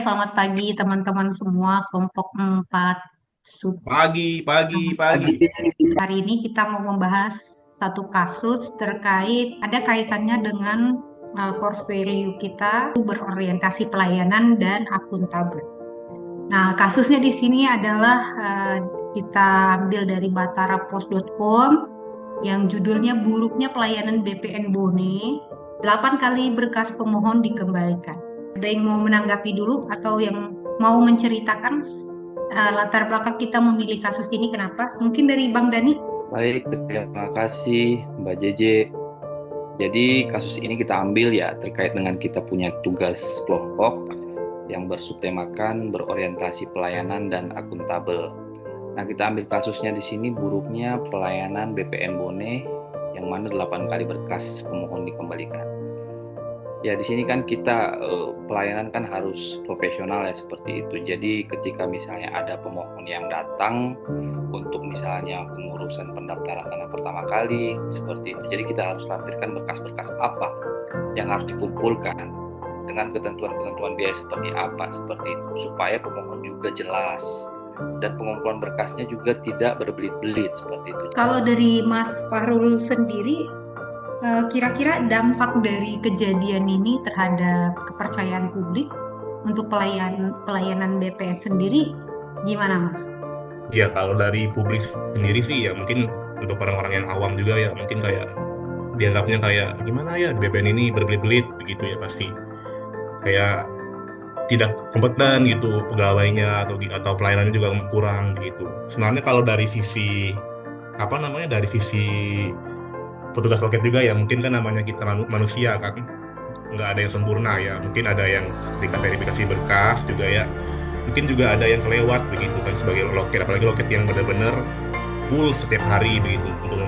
Selamat pagi teman-teman semua kelompok 4 sub. Pagi. Hari ini kita mau membahas satu kasus terkait ada kaitannya dengan core value kita itu berorientasi pelayanan dan akuntabel. Nah, kasusnya di sini adalah kita ambil dari batarapos.com yang judulnya buruknya pelayanan BPN Bone, 8 kali berkas pemohon dikembalikan. Ada yang mau menanggapi dulu atau yang mau menceritakan latar belakang kita memilih kasus ini kenapa? Mungkin dari Bang Dani. Baik, terima kasih Mbak Jeje. Jadi kasus ini kita ambil ya terkait dengan kita punya tugas kelompok yang bersubtemakan berorientasi pelayanan dan akuntabel. Nah, kita ambil kasusnya di sini buruknya pelayanan BPN Bone yang mana 8 kali berkas pemohon dikembalikan. Ya, di sini kan kita pelayanan kan harus profesional ya seperti itu. Jadi ketika misalnya ada pemohon yang datang untuk misalnya pengurusan pendaftaran tanah pertama kali seperti itu. Jadi kita harus lampirkan berkas-berkas apa yang harus dikumpulkan dengan ketentuan-ketentuan biaya seperti apa seperti itu supaya pemohon juga jelas dan pengumpulan berkasnya juga tidak berbelit-belit seperti itu. Kalau dari Mas Fahrul sendiri, kira-kira dampak dari kejadian ini terhadap kepercayaan publik untuk pelayanan BPN sendiri gimana, Mas? Ya kalau dari publik sendiri sih ya mungkin untuk orang-orang yang awam juga ya mungkin kayak dianggapnya kayak gimana ya BPN ini berbelit-belit begitu ya pasti kayak tidak kompeten gitu pegawainya atau pelayanannya juga kurang gitu. Sebenarnya kalau dari sisi dari sisi petugas loket juga ya mungkin kan namanya kita manusia kan nggak ada yang sempurna ya mungkin ada yang ketika verifikasi berkas juga ya mungkin juga ada yang kelewat begitu kan sebagai loket apalagi loket yang benar-benar full setiap hari begitu untuk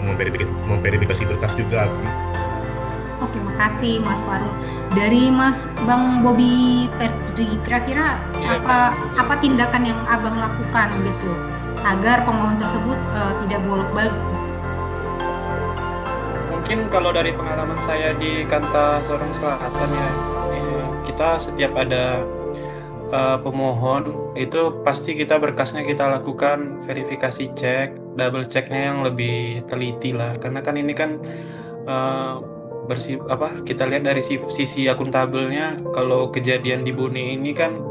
memverifikasi berkas juga kan. Oke, makasih Mas Faru. Dari Mas Bang Bobi Pedri, kira-kira apa tindakan yang Abang lakukan gitu agar pemohon tersebut tidak bolak-balik gitu? Mungkin kalau dari pengalaman saya di Kanta Sorong Selatan ya, kita setiap ada pemohon itu pasti kita berkasnya kita lakukan verifikasi cek, double checknya yang lebih teliti lah, karena kan ini kan kita lihat dari sisi akuntabelnya. Kalau kejadian di Bone ini kan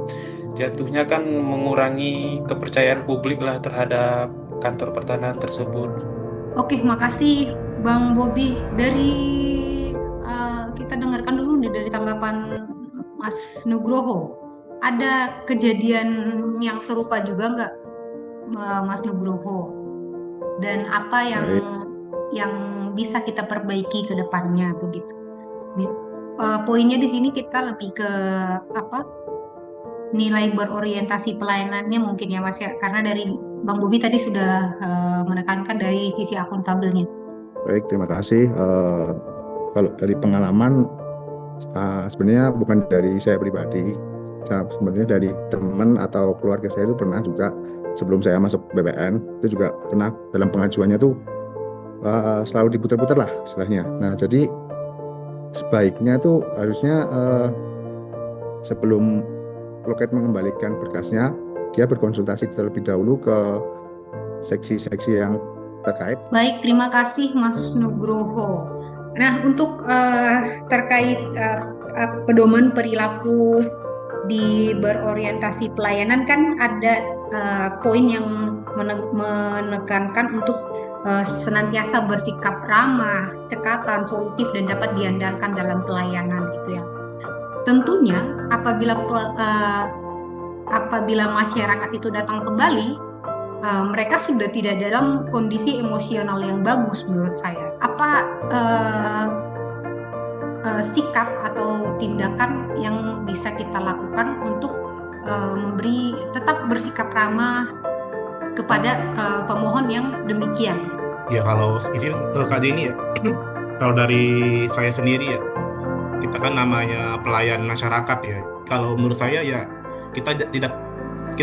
jatuhnya kan mengurangi kepercayaan publik lah terhadap kantor pertanahan tersebut. Oke, makasih Bang Bobi. Dari kita dengarkan dulu nih dari tanggapan Mas Nugroho. Ada kejadian yang serupa juga nggak, Mas Nugroho? Dan apa Baik, yang bisa kita perbaiki ke depannya begitu? Poinnya di sini kita lebih ke apa? Nilai berorientasi pelayanannya mungkin ya Mas ya, karena dari Bang Bobi tadi sudah menekankan dari sisi akuntabelnya. baik, terima kasih. Kalau dari pengalaman, sebenarnya bukan dari saya pribadi, sebenarnya dari teman atau keluarga saya itu pernah juga sebelum saya masuk BPN itu juga pernah dalam pengajuannya tuh selalu diputar-putar lah istilahnya. Nah, jadi sebaiknya tuh harusnya sebelum loket mengembalikan berkasnya, dia berkonsultasi terlebih dahulu ke seksi-seksi yang terkait. Baik, terima kasih Mas Nugroho. Nah, untuk terkait pedoman perilaku di berorientasi pelayanan kan ada poin yang menekankan untuk senantiasa bersikap ramah, cekatan, solutif dan dapat diandalkan dalam pelayanan gitu ya. Tentunya apabila masyarakat itu datang kembali, mereka sudah tidak dalam kondisi emosional yang bagus menurut saya. Apa sikap atau tindakan yang bisa kita lakukan untuk tetap bersikap ramah kepada pemohon yang demikian? Ya kalau izin KD ini ya kalau dari saya sendiri ya kita kan namanya pelayan masyarakat ya. Kalau menurut saya ya kita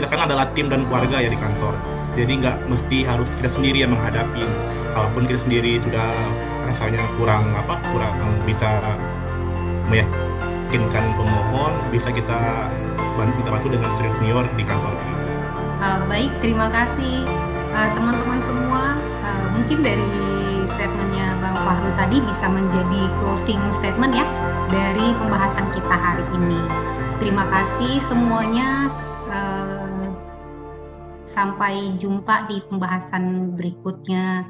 kan adalah tim dan keluarga ya di kantor. Jadi nggak mesti harus kita sendiri yang menghadapi. Kalaupun kita sendiri sudah rasanya kurang bisa meyakinkan pemohon, bisa kita minta bantu dengan senior di kantor gitu. Baik, terima kasih teman-teman semua. Mungkin dari statementnya Bang Fahru tadi bisa menjadi closing statement ya dari pembahasan kita hari ini. Terima kasih semuanya. Sampai jumpa di pembahasan berikutnya.